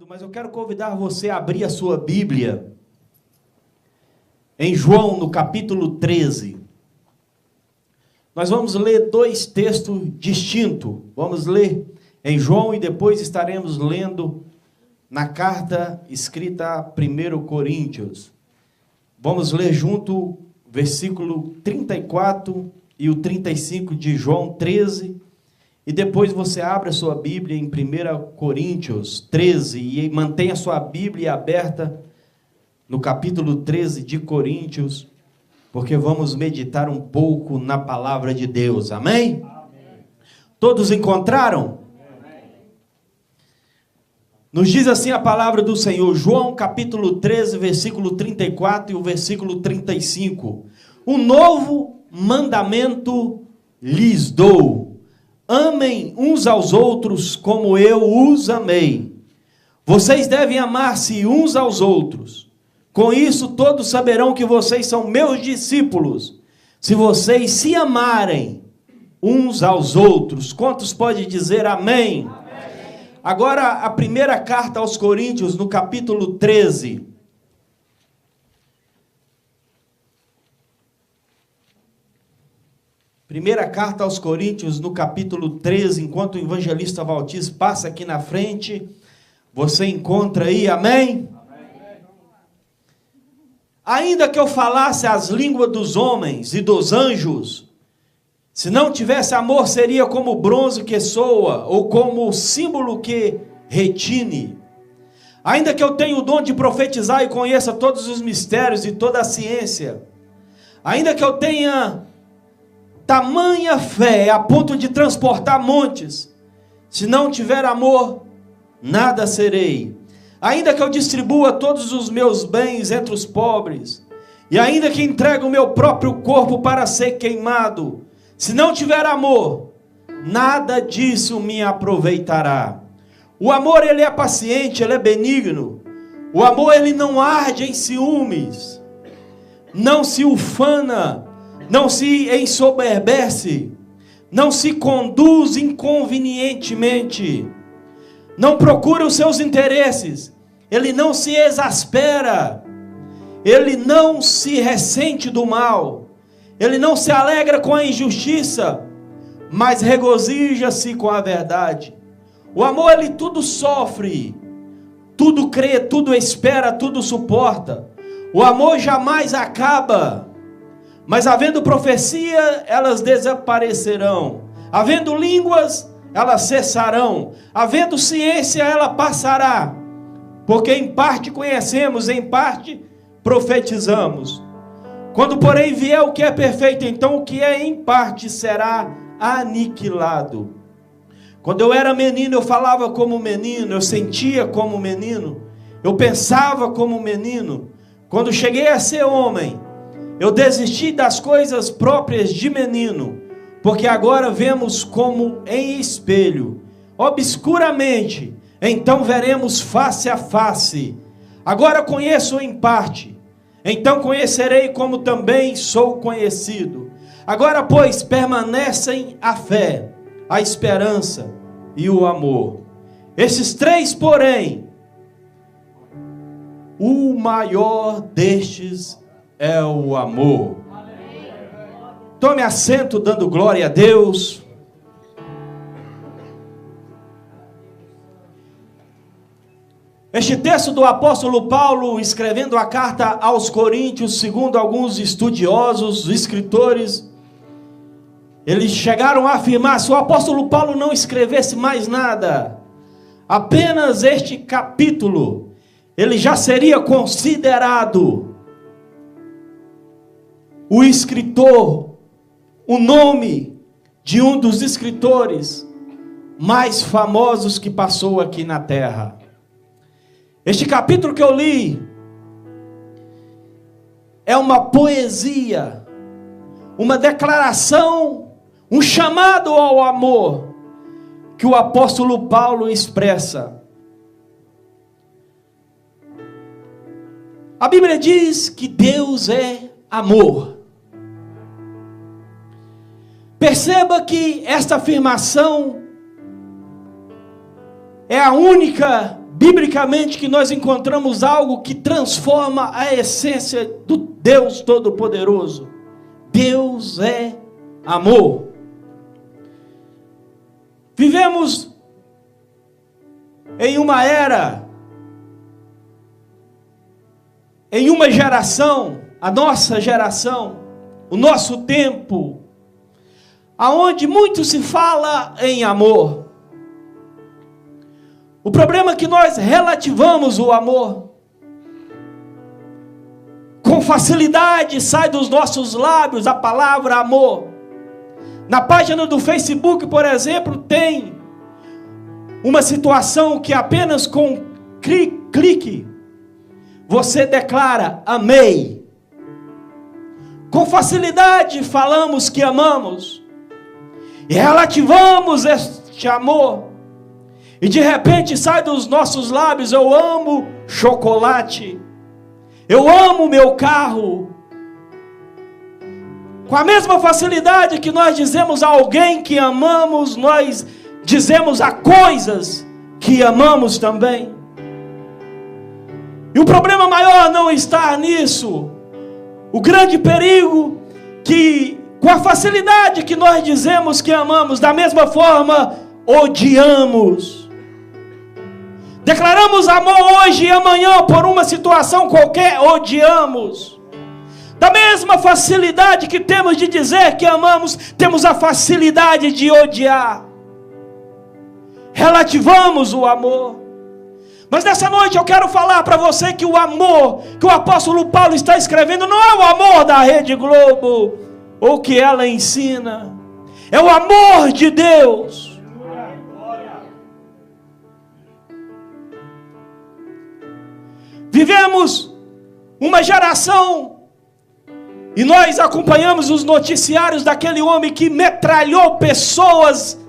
Mas eu quero convidar você a abrir a sua Bíblia em João, no capítulo 13. Nós vamos ler dois textos distintos. Vamos ler em João e depois estaremos lendo na carta escrita a 1 Coríntios. Vamos ler junto o versículo 34 e o 35 de João 13. E depois você abre a sua Bíblia em 1 Coríntios 13 e mantenha a sua Bíblia aberta no capítulo 13 de Coríntios, porque vamos meditar um pouco na palavra de Deus. Amém? Amém. Todos encontraram? Amém. Nos diz assim a palavra do Senhor, João capítulo 13, versículo 34 e o versículo 35. Um novo mandamento lhes dou. Amem uns aos outros como eu os amei. Vocês devem amar-se uns aos outros. Com isso todos saberão que vocês são meus discípulos, se vocês se amarem uns aos outros. Quantos podem dizer amém? Amém. Agora a primeira carta aos Coríntios, no capítulo 13. Primeira carta aos Coríntios, no capítulo 13, enquanto o evangelista Valtiz passa aqui na frente, você encontra aí, amém? Amém. Ainda que eu falasse as línguas dos homens e dos anjos, se não tivesse amor, seria como o bronze que soa, ou como o símbolo que retine. Ainda que eu tenha o dom de profetizar e conheça todos os mistérios e toda a ciência, ainda que eu tenha tamanha fé a ponto de transportar montes, se não tiver amor, nada serei. Ainda que eu distribua todos os meus bens entre os pobres, e ainda que entregue o meu próprio corpo para ser queimado, se não tiver amor, nada disso me aproveitará. O amor, ele é paciente, ele é benigno. O amor, ele não arde em ciúmes, não se ufana, não se ensoberbece, não se conduz inconvenientemente, não procura os seus interesses, ele não se exaspera, ele não se ressente do mal, ele não se alegra com a injustiça, mas regozija-se com a verdade. O amor, ele tudo sofre, tudo crê, tudo espera, tudo suporta. O amor jamais acaba. Mas havendo profecia, elas desaparecerão. Havendo línguas, elas cessarão. Havendo ciência, ela passará. Porque em parte conhecemos, em parte profetizamos. Quando, porém, vier o que é perfeito, então o que é em parte será aniquilado. Quando eu era menino, eu falava como menino, eu sentia como menino, eu pensava como menino. Quando cheguei a ser homem, eu desisti das coisas próprias de menino, porque agora vemos como em espelho, obscuramente, então veremos face a face. Agora conheço em parte, então conhecerei como também sou conhecido. Agora, pois, permanecem a fé, a esperança e o amor. Esses três, porém, o maior destes é o amor. Tome assento dando glória a Deus. Este texto do apóstolo Paulo, escrevendo a carta aos Coríntios, segundo alguns estudiosos, escritores, eles chegaram a afirmar, se o apóstolo Paulo não escrevesse mais nada, apenas este capítulo, ele já seria considerado o escritor, o nome de um dos escritores mais famosos que passou aqui na terra. Este capítulo que eu li é uma poesia, uma declaração, um chamado ao amor que o apóstolo Paulo expressa. A Bíblia diz que Deus é amor. Perceba que esta afirmação é a única biblicamente que nós encontramos algo que transforma a essência do Deus Todo-Poderoso. Deus é amor. Vivemos em uma era, em uma geração, a nossa geração, o nosso tempo, aonde muito se fala em amor. O problema é que nós relativamos o amor. Com facilidade sai dos nossos lábios a palavra amor. Na página do Facebook, por exemplo, tem uma situação que apenas com clique você declara amei. Com facilidade falamos que amamos e relativamos este amor. E de repente sai dos nossos lábios: eu amo chocolate, eu amo meu carro. Com a mesma facilidade que nós dizemos a alguém que amamos, nós dizemos a coisas que amamos também. E o problema maior não está nisso. O grande perigo que, com a facilidade que nós dizemos que amamos, da mesma forma odiamos. Declaramos amor hoje e amanhã por uma situação qualquer, odiamos. Da mesma facilidade que temos de dizer que amamos, temos a facilidade de odiar. Relativamos o amor. Mas nessa noite eu quero falar para você que o amor que o apóstolo Paulo está escrevendo não é o amor da Rede Globo ou que ela ensina. É o amor de Deus. Vivemos uma geração e nós acompanhamos os noticiários daquele homem que metralhou pessoas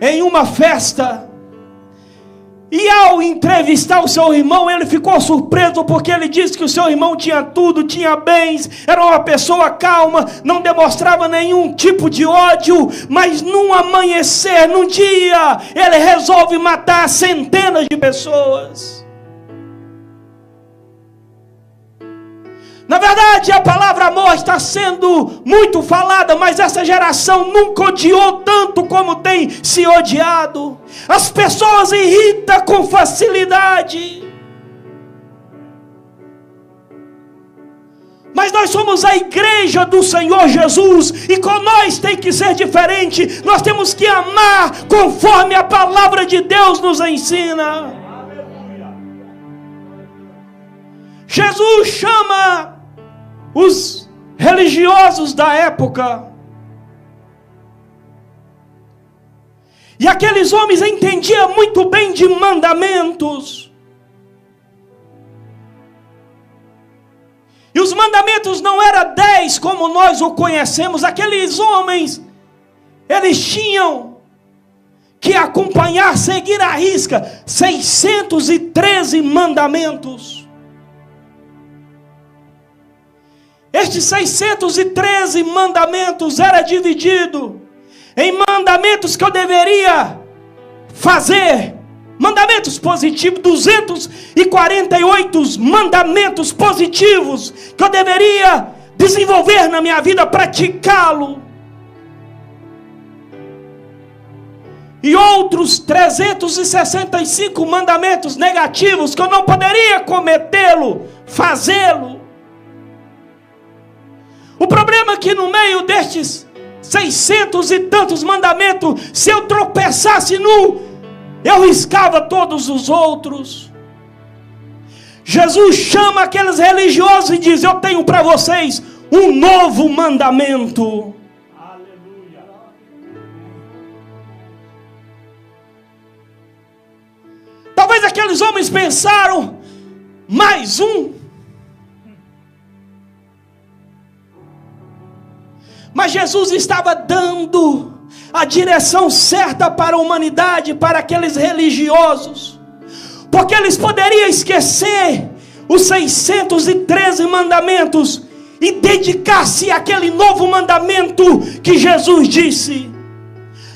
em uma festa. E ao entrevistar o seu irmão, ele ficou surpreso porque ele disse que o seu irmão tinha tudo, tinha bens, era uma pessoa calma, não demonstrava nenhum tipo de ódio, mas num amanhecer, num dia, ele resolve matar centenas de pessoas. Na verdade, a palavra amor está sendo muito falada, mas essa geração nunca odiou tanto como tem se odiado. As pessoas irritam com facilidade. Mas nós somos a igreja do Senhor Jesus, e com nós tem que ser diferente. Nós temos que amar conforme a palavra de Deus nos ensina. Jesus chama os religiosos da época. E aqueles homens entendiam muito bem de mandamentos. E os mandamentos não eram 10 como nós o conhecemos. Aqueles homens, eles tinham que acompanhar, seguir à risca 613 mandamentos. Estes 613 mandamentos era dividido em mandamentos que eu deveria fazer, mandamentos positivos, 248 mandamentos positivos que eu deveria desenvolver na minha vida, praticá-lo. E outros 365 mandamentos negativos que eu não poderia cometê-lo, fazê-lo. O problema é que no meio destes 600 e tantos mandamentos, se eu tropeçasse num, eu riscava todos os outros. Jesus chama aqueles religiosos e diz: eu tenho para vocês um novo mandamento. Aleluia. Talvez aqueles homens pensaram: mais um. Mas Jesus estava dando a direção certa para a humanidade, para aqueles religiosos, porque eles poderiam esquecer os 613 mandamentos e dedicar-se àquele novo mandamento que Jesus disse: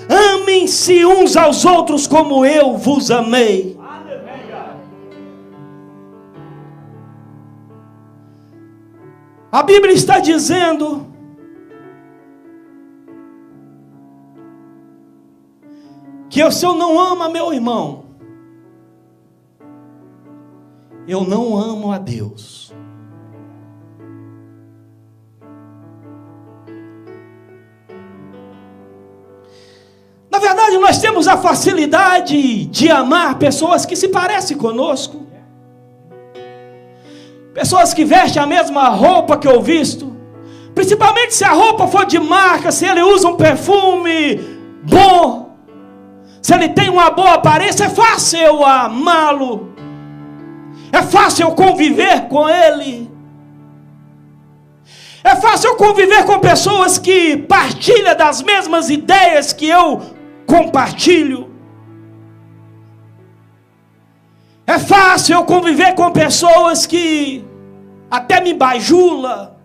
amem-se uns aos outros como eu vos amei. A Bíblia está dizendo que se eu não amo meu irmão, eu não amo a Deus. Na verdade, nós temos a facilidade de amar pessoas que se parecem conosco. Pessoas que vestem a mesma roupa que eu visto. Principalmente se a roupa for de marca, se ele usa um perfume bom, se ele tem uma boa aparência, é fácil eu amá-lo. É fácil eu conviver com ele. É fácil eu conviver com pessoas que partilham das mesmas ideias que eu compartilho. É fácil eu conviver com pessoas que até me bajulam.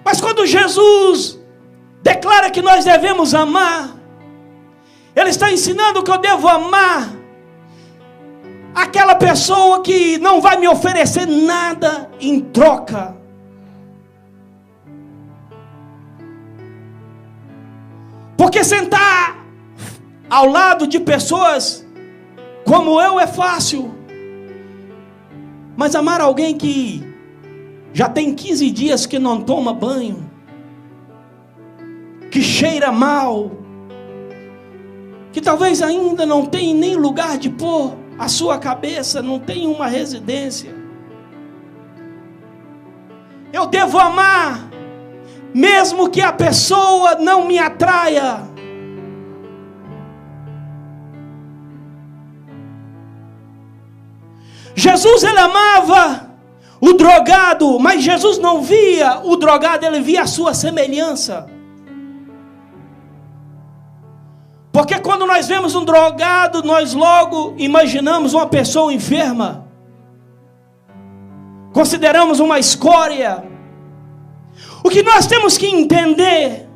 Mas quando Jesus declara que nós devemos amar, Ele está ensinando que eu devo amar aquela pessoa que não vai me oferecer nada em troca. Porque sentar ao lado de pessoas como eu é fácil, mas amar alguém que já tem 15 dias que não toma banho, que cheira mal, que talvez ainda não tem nem lugar de pôr a sua cabeça, não tem uma residência. Eu devo amar, mesmo que a pessoa não me atraia. Jesus, ele amava o drogado, mas Jesus não via o drogado, ele via a sua semelhança. Porque quando nós vemos um drogado, nós logo imaginamos uma pessoa enferma. Consideramos uma escória. O que nós temos que entender,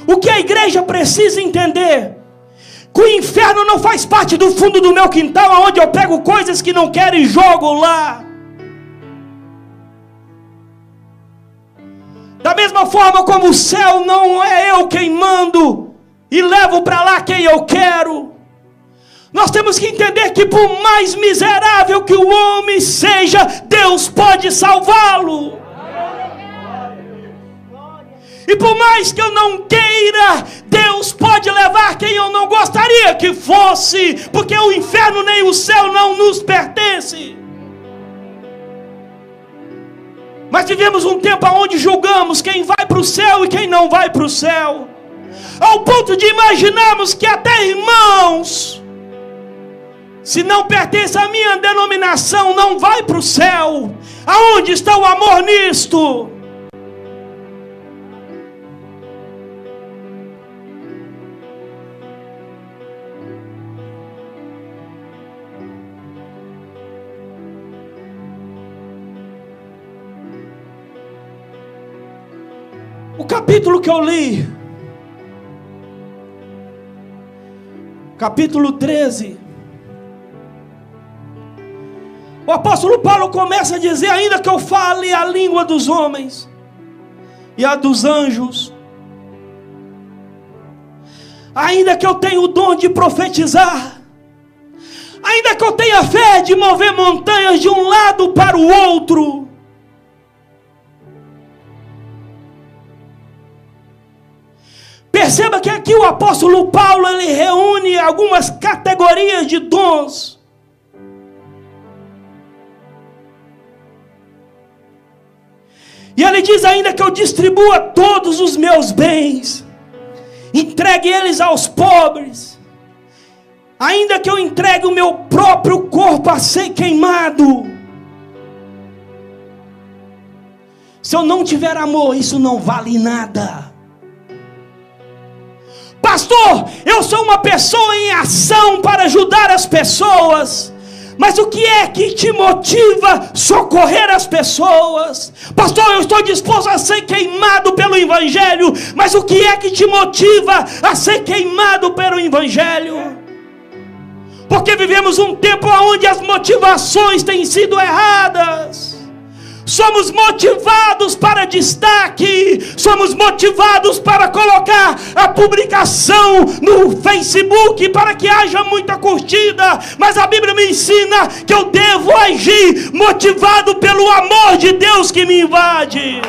o que a igreja precisa entender, que o inferno não faz parte do fundo do meu quintal, onde eu pego coisas que não quero e jogo lá. Da mesma forma como o céu não é eu quem mando e levo para lá quem eu quero. Nós temos que entender que por mais miserável que o homem seja, Deus pode salvá-lo. E por mais que eu não queira, Deus pode levar quem eu não gostaria que fosse, porque o inferno nem o céu não nos pertence. Mas vivemos um tempo onde julgamos quem vai para o céu e quem não vai para o céu, ao ponto de imaginarmos que até irmãos, se não pertence à minha denominação, não vai para o céu. Aonde está o amor nisto? O capítulo que eu li, capítulo 13, o apóstolo Paulo começa a dizer: ainda que eu fale a língua dos homens e a dos anjos, ainda que eu tenha o dom de profetizar, ainda que eu tenha fé de mover montanhas de um lado para o outro, perceba que aqui o apóstolo Paulo, ele reúne algumas categorias de dons. E ele diz: ainda que eu distribua todos os meus bens, entregue eles aos pobres, ainda que eu entregue o meu próprio corpo a ser queimado, se eu não tiver amor, isso não vale nada. Pastor, eu sou uma pessoa em ação para ajudar as pessoas, mas o que é que te motiva a socorrer as pessoas? Pastor, eu estou disposto a ser queimado pelo Evangelho, mas o que é que te motiva a ser queimado pelo Evangelho? Porque vivemos um tempo onde as motivações têm sido erradas. Somos motivados para destaque, somos motivados para colocar a publicação no Facebook para que haja muita curtida, mas a Bíblia me ensina que eu devo agir motivado pelo amor de Deus que me invade.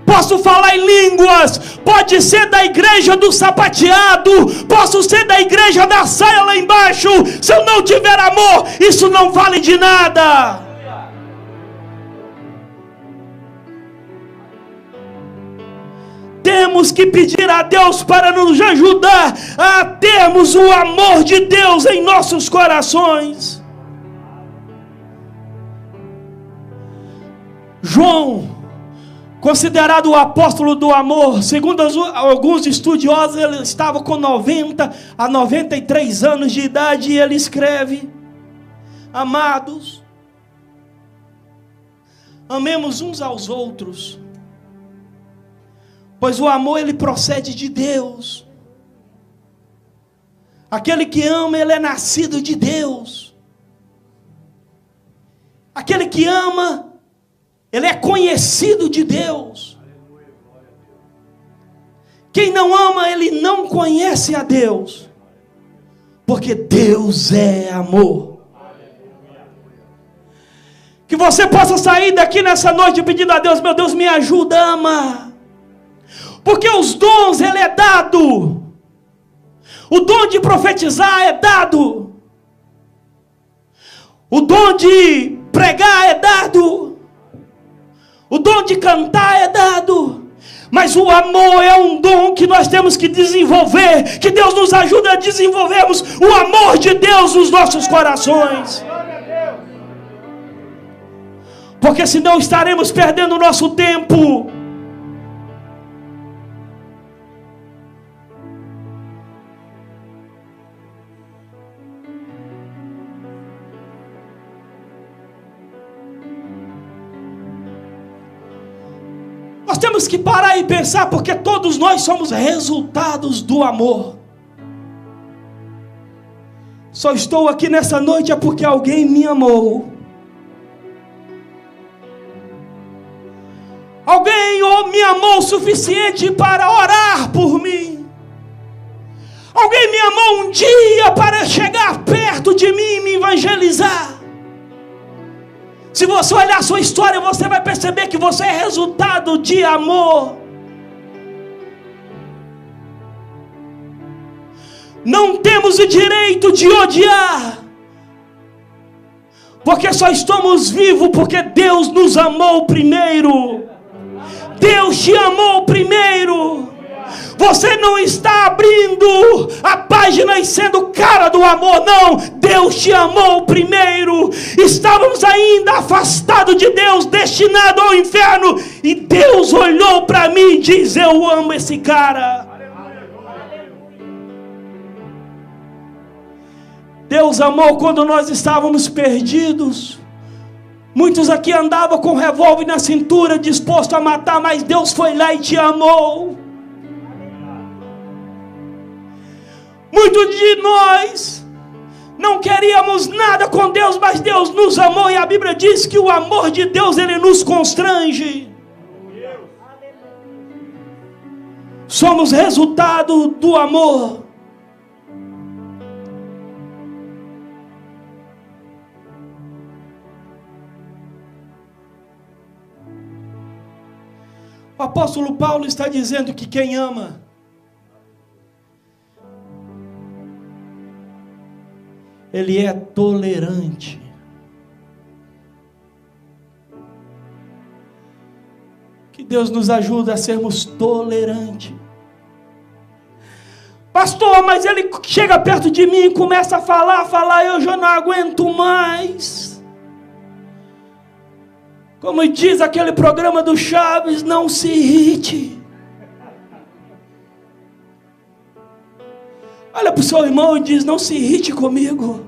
Posso falar em línguas, pode ser da igreja do sapateado, posso ser da igreja da saia lá embaixo. Se eu não tiver amor, isso não vale de nada. Temos que pedir a Deus para nos ajudar a termos o amor de Deus em nossos corações. João, considerado o apóstolo do amor, segundo alguns estudiosos, ele estava com 90 a 93 anos de idade, e ele escreve: amados, amemos uns aos outros, pois o amor ele procede de Deus. Aquele que ama, ele é nascido de Deus. Aquele que ama, ele é conhecido de Deus. Quem não ama, ele não conhece a Deus, porque Deus é amor. Que você possa sair daqui nessa noite pedindo a Deus: meu Deus, me ajuda a amar. Porque os dons, ele é dado. O dom de profetizar é dado. O dom de pregar é dado. O dom de cantar é dado, mas o amor é um dom que nós temos que desenvolver, que Deus nos ajuda a desenvolvermos o amor de Deus nos nossos corações. Porque senão estaremos perdendo o nosso tempo. Nós temos que parar e pensar, porque todos nós somos resultados do amor. Só estou aqui nessa noite é porque alguém me amou. Alguém me amou o suficiente para orar por mim. Alguém me amou um dia para chegar perto de mim e me evangelizar. Se você olhar a sua história, você vai perceber que você é resultado de amor. Não temos o direito de odiar, porque só estamos vivos porque Deus nos amou primeiro. Deus te amou primeiro. Você não está abrindo a página e sendo cara do amor, não. Deus te amou primeiro. Estávamos ainda afastados de Deus, destinados ao inferno, e Deus olhou para mim e diz: eu amo esse cara. Deus amou quando nós estávamos perdidos. Muitos aqui andavam com revólver na cintura, disposto a matar, mas Deus foi lá e te amou. Muitos de nós não queríamos nada com Deus, mas Deus nos amou, e a Bíblia diz que o amor de Deus, ele nos constrange. Somos resultado do amor. O apóstolo Paulo está dizendo que quem ama ele é tolerante. Que Deus nos ajude a sermos tolerantes. Pastor, mas ele chega perto de mim e começa a falar, eu já não aguento mais. Como diz aquele programa do Chaves, não se irrite. Olha para o seu irmão e diz: não se irrite comigo.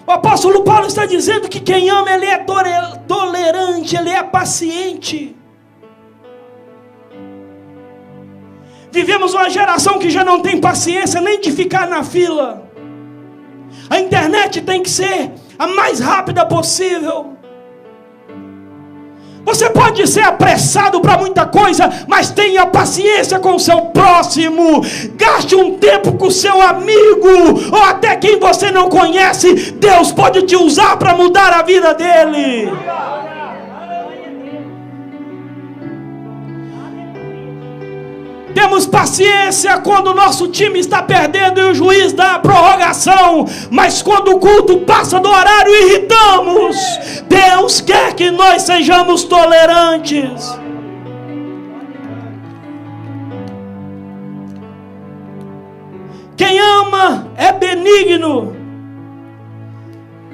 O apóstolo Paulo está dizendo que quem ama, ele é tolerante. crente, ele é paciente. Vivemos uma geração que já não tem paciência nem de ficar na fila. A internet tem que ser a mais rápida possível. Você pode ser apressado para muita coisa, mas tenha paciência com o seu próximo. Gaste um tempo com o seu amigo, ou até quem você não conhece. Deus pode te usar para mudar a vida dele. Temos paciência quando o nosso time está perdendo e o juiz dá a prorrogação. Mas quando o culto passa do horário, irritamos. Deus quer que nós sejamos tolerantes. Quem ama é benigno.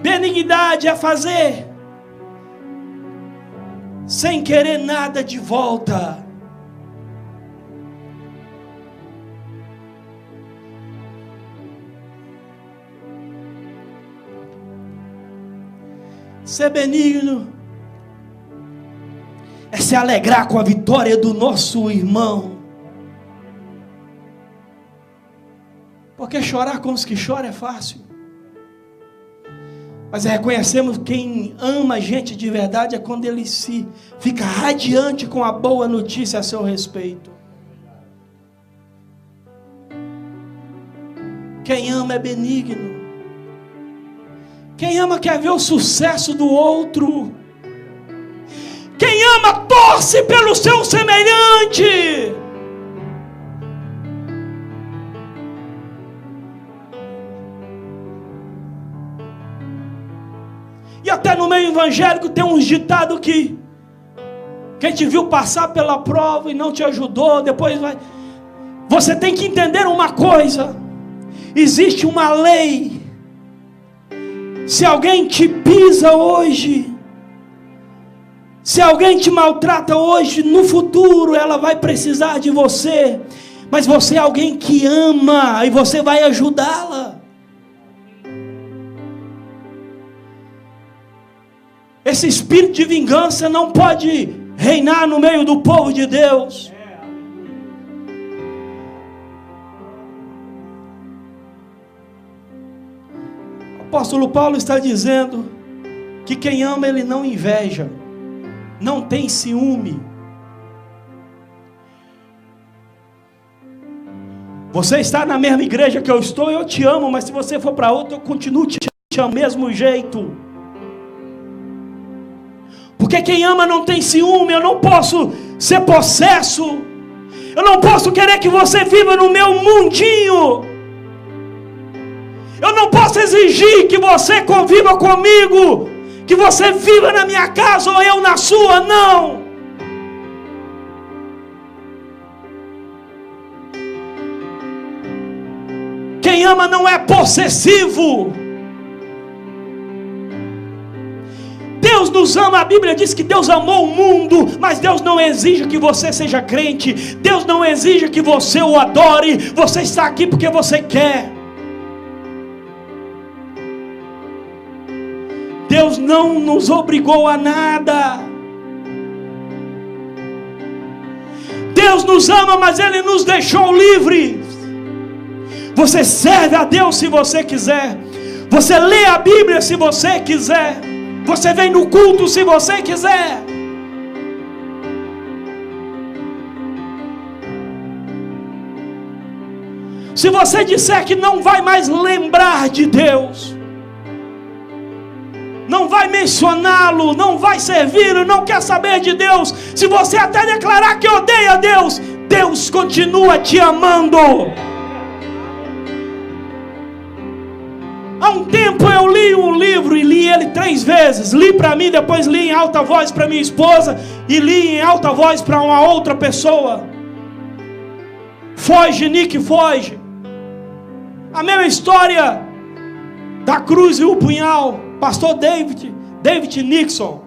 Benignidade é fazer sem querer nada de volta. Ser benigno é se alegrar com a vitória do nosso irmão. Porque chorar com os que choram é fácil. Mas reconhecemos quem ama a gente de verdade é quando ele se fica radiante com a boa notícia a seu respeito. Quem ama é benigno. Quem ama quer ver o sucesso do outro. Quem ama torce pelo seu semelhante. E até no meio evangélico tem uns ditados que quem te viu passar pela prova e não te ajudou, depois vai. Você tem que entender uma coisa. Existe uma lei. Se alguém te pisa hoje, se alguém te maltrata hoje, no futuro ela vai precisar de você. Mas você é alguém que ama e você vai ajudá-la. Esse espírito de vingança não pode reinar no meio do povo de Deus. O apóstolo Paulo está dizendo que quem ama ele não inveja, não tem ciúme. Você está na mesma igreja que eu estou, eu te amo, mas se você for para outra, eu continuo te amando do mesmo jeito. Porque quem ama não tem ciúme. Eu não posso ser possesso. Eu não posso querer que você viva no meu mundinho. Eu não posso exigir que você conviva comigo, que você viva na minha casa ou eu na sua, não. Quem ama não é possessivo. Deus nos ama, a Bíblia diz que Deus amou o mundo, mas Deus não exige que você seja crente, Deus não exige que você o adore, você está aqui porque você quer. Deus não nos obrigou a nada. Deus nos ama, mas Ele nos deixou livres. Você serve a Deus se você quiser. Você lê a Bíblia se você quiser. Você vem no culto se você quiser. Se você disser que não vai mais lembrar de Deus, não vai mencioná-lo, não vai servi-lo, não quer saber de Deus, se você até declarar que odeia Deus, Deus continua te amando. Há um tempo eu li um livro e li ele 3 vezes. Li para mim, depois li em alta voz para minha esposa e li em alta voz para uma outra pessoa. Foge, Nick, foge. A mesma história da cruz e o punhal. Pastor David Nixon.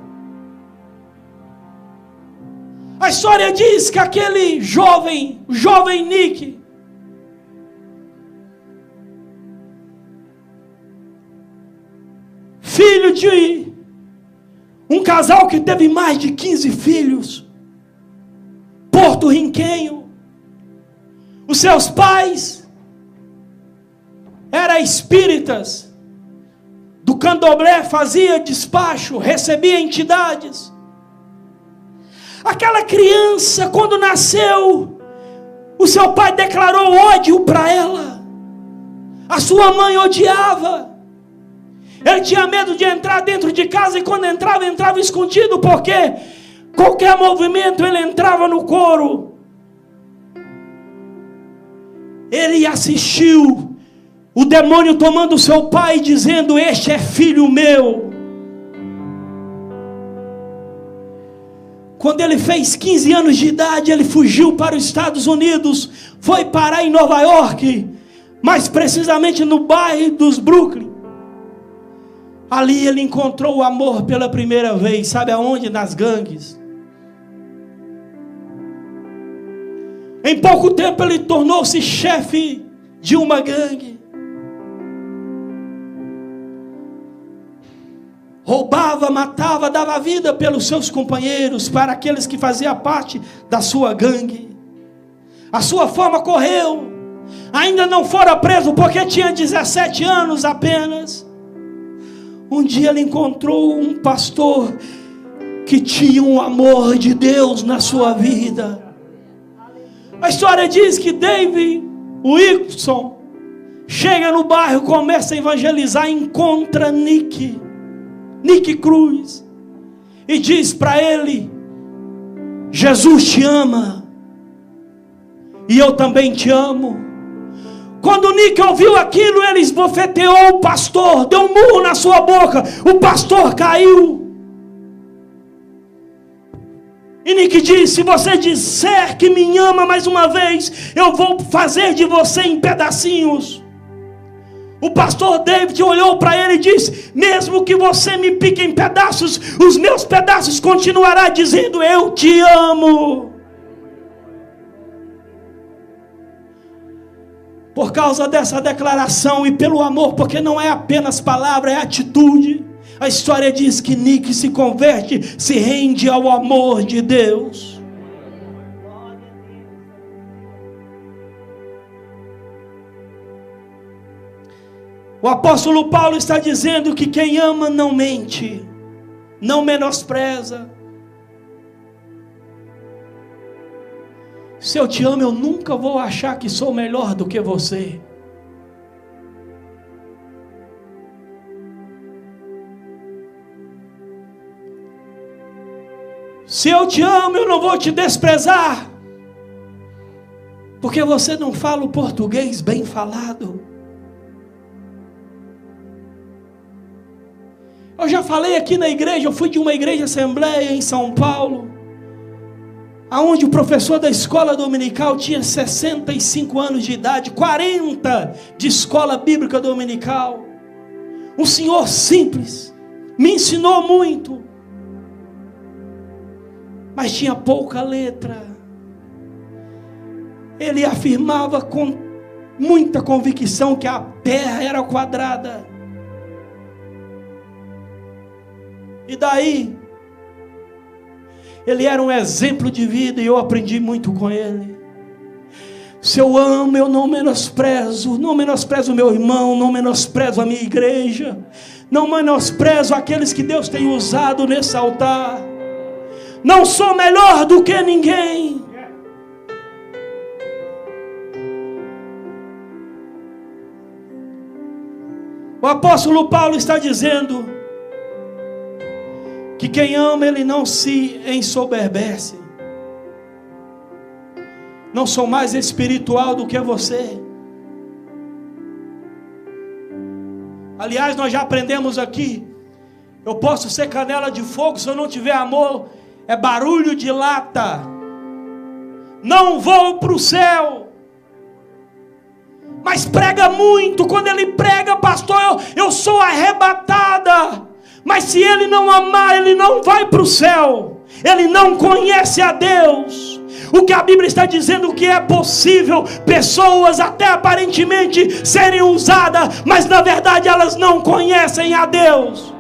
A história diz que aquele jovem Nick, filho de um casal que teve mais de 15 filhos, porto-riquenho. Os seus pais eram espíritas do candomblé, fazia despacho, recebia entidades. Aquela criança, quando nasceu, o seu pai declarou ódio para ela. A sua mãe odiava. Ele tinha medo de entrar dentro de casa, e quando entrava, entrava escondido, porque qualquer movimento ele entrava no coro. Ele assistiu o demônio tomando seu pai, dizendo: este é filho meu. Quando ele fez 15 anos de idade, ele fugiu para os Estados Unidos, foi parar em Nova York, mais precisamente no bairro dos Brooklyn. Ali ele encontrou o amor pela primeira vez. Sabe aonde? Nas gangues. Em pouco tempo ele tornou-se chefe de uma gangue. Roubava, matava, dava vida pelos seus companheiros, para aqueles que faziam parte da sua gangue. A sua fama correu. Ainda não fora preso porque tinha 17 anos apenas. Um dia ele encontrou um pastor que tinha um amor de Deus na sua vida. A história diz que David Wilson chega no bairro, começa a evangelizar, encontra Nick Cruz, e diz para ele: Jesus te ama, e eu também te amo. Quando Nick ouviu aquilo, ele esbofeteou o pastor, deu um murro na sua boca, o pastor caiu. E Nick disse: se você disser que me ama mais uma vez, eu vou fazer de você em pedacinhos. O pastor David olhou para ele e disse: mesmo que você me pique em pedaços, os meus pedaços continuará dizendo: eu te amo. Por causa dessa declaração e pelo amor, porque não é apenas palavra, é atitude, a história diz que Nick se converte, se rende ao amor de Deus. O apóstolo Paulo está dizendo que quem ama não mente, não menospreza. Se eu te amo, eu nunca vou achar que sou melhor do que você. Se eu te amo, eu não vou te desprezar, porque você não fala o português bem falado. Eu já falei aqui na igreja, eu fui de uma igreja assembleia em São Paulo, aonde o professor da escola dominical tinha 65 anos de idade, 40 de escola bíblica dominical. Um senhor simples, me ensinou muito, mas tinha pouca letra. Ele afirmava com muita convicção que a terra era quadrada. E daí, ele era um exemplo de vida, e eu aprendi muito com ele. Se eu amo, eu não menosprezo o meu irmão, não menosprezo a minha igreja, não menosprezo aqueles que Deus tem usado nesse altar. Não sou melhor do que ninguém. O apóstolo Paulo está dizendo que quem ama, ele não se ensoberbece. Não sou mais espiritual do que você. Aliás, nós já aprendemos aqui, eu posso ser canela de fogo, se eu não tiver amor, é barulho de lata. Não vou para o céu. Mas prega muito. Quando ele prega, pastor, eu sou arrebatada. Mas se ele não amar, ele não vai para o céu. Ele não conhece a Deus. O que a Bíblia está dizendo que é possível pessoas até aparentemente serem usadas, mas na verdade elas não conhecem a Deus.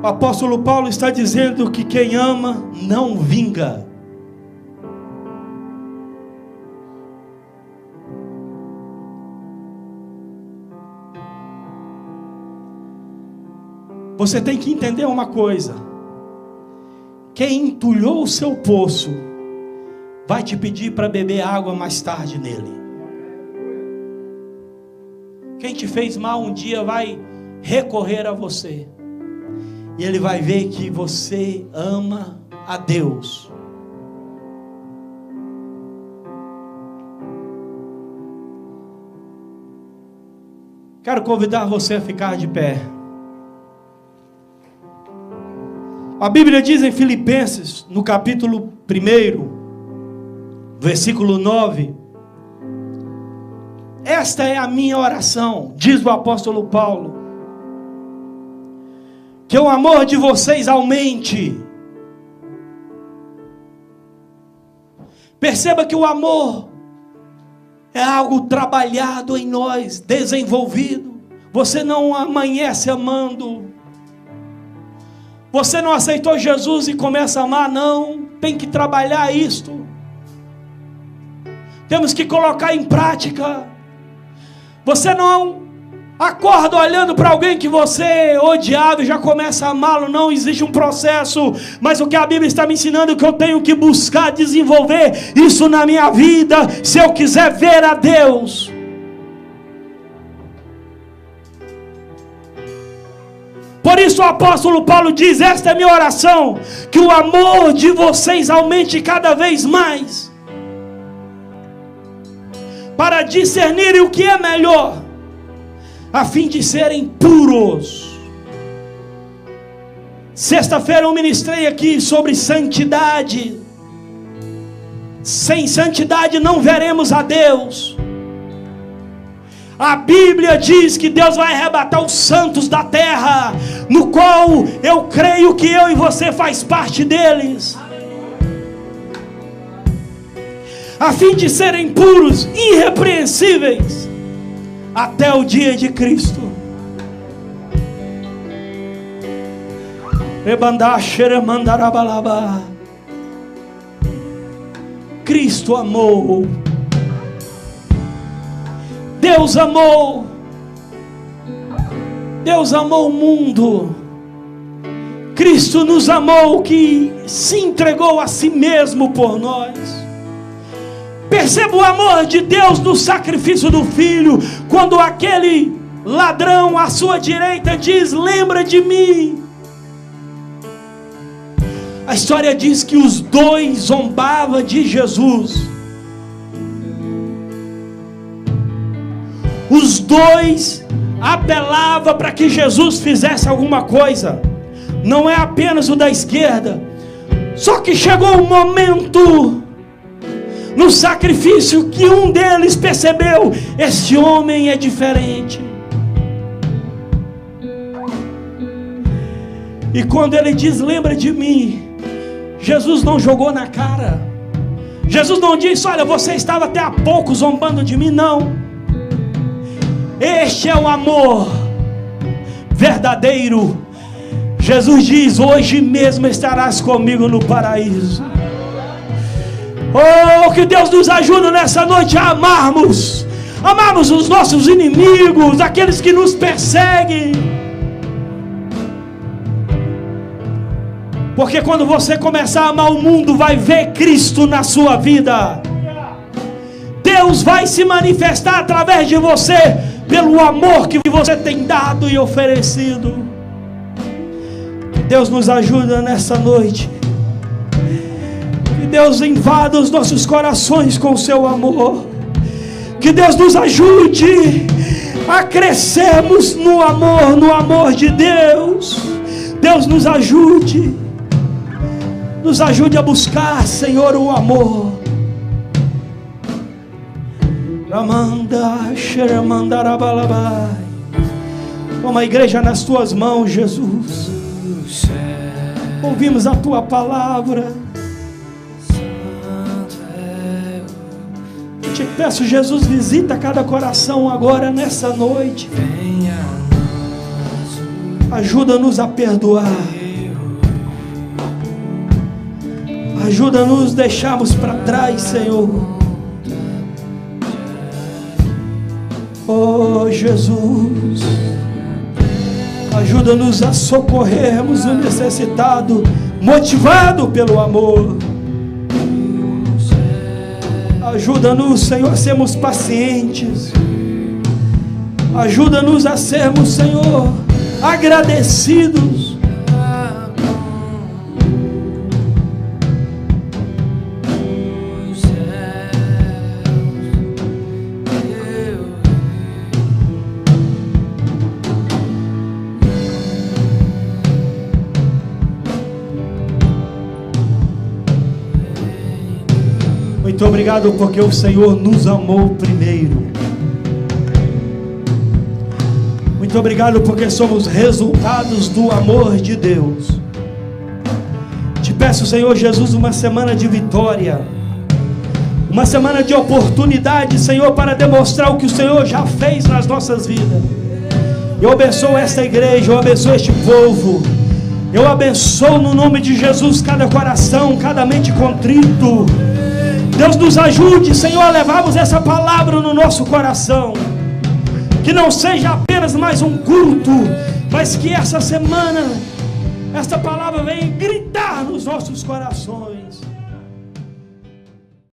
O apóstolo Paulo está dizendo que quem ama não vinga. Você tem que entender uma coisa: quem entulhou o seu poço vai te pedir para beber água mais tarde nele. Quem te fez mal um dia vai recorrer a você, e ele vai ver que você ama a Deus. Quero convidar você a ficar de pé. A Bíblia diz em Filipenses, no capítulo 1, versículo 9: esta é a minha oração, diz o apóstolo Paulo, que o amor de vocês aumente. Perceba que o amor é algo trabalhado em nós, desenvolvido. Você não amanhece amando. Você não aceitou Jesus e começa a amar, não. Tem que trabalhar isto. Temos que colocar em prática. Você não acorda olhando para alguém que você odiava e já começa a amá-lo. Não, existe um processo. Mas o que a Bíblia está me ensinando é que eu tenho que buscar desenvolver isso na minha vida, se eu quiser ver a Deus. Por isso o apóstolo Paulo diz: esta é minha oração, que o amor de vocês aumente cada vez mais, para discernirem o que é melhor, a fim de serem puros. Sexta-feira eu ministrei aqui sobre santidade. Sem santidade não veremos a Deus. A Bíblia diz que Deus vai arrebatar os santos da terra, no qual eu creio que eu e você faz parte deles, a fim de serem puros, irrepreensíveis, até o dia de Cristo. Cristo amou. Deus amou. Deus amou o mundo. Cristo nos amou, que se entregou a si mesmo por nós. Perceba o amor de Deus no sacrifício do Filho, quando aquele ladrão à sua direita diz: lembra de mim. A história diz que os dois zombavam de Jesus. Os dois apelavam para que Jesus fizesse alguma coisa. Não é apenas o da esquerda. Só que chegou um momento no sacrifício que um deles percebeu: este homem é diferente. E quando ele diz: lembra de mim, Jesus não jogou na cara. Jesus não disse: olha, você estava até há pouco zombando de mim. Não. Este é o amor verdadeiro. Jesus diz: hoje mesmo estarás comigo no paraíso. Oh, que Deus nos ajude nessa noite a amarmos os nossos inimigos, aqueles que nos perseguem. Porque quando você começar a amar o mundo, vai ver Cristo na sua vida. Deus vai se manifestar através de você, pelo amor que você tem dado e oferecido. Que Deus nos ajude nessa noite. Que Deus invada os nossos corações com o seu amor. Que Deus nos ajude a crescermos no amor de Deus. Deus nos ajude a buscar, Senhor, o amor. Toma a igreja nas tuas mãos, Jesus. Ouvimos a tua palavra. Eu te peço, Jesus, visita cada coração agora nessa noite. Ajuda-nos a perdoar. Ajuda-nos a deixarmos para trás, Senhor. Oh, Jesus. Ajuda-nos a socorrermos o necessitado, motivado pelo amor. Ajuda-nos, Senhor, a sermos pacientes. Ajuda-nos a sermos, Senhor, agradecidos. Muito obrigado porque o Senhor nos amou primeiro. Muito obrigado porque somos resultados do amor de Deus. Te peço, Senhor Jesus, uma semana de vitória, uma semana de oportunidade, Senhor, para demonstrar o que o Senhor já fez nas nossas vidas. Eu abençoo esta igreja, eu abençoo este povo, eu abençoo no nome de Jesus cada coração, cada mente contrito. Deus nos ajude, Senhor, a levarmos essa palavra no nosso coração. Que não seja apenas mais um culto, mas que essa semana, essa palavra venha gritar nos nossos corações.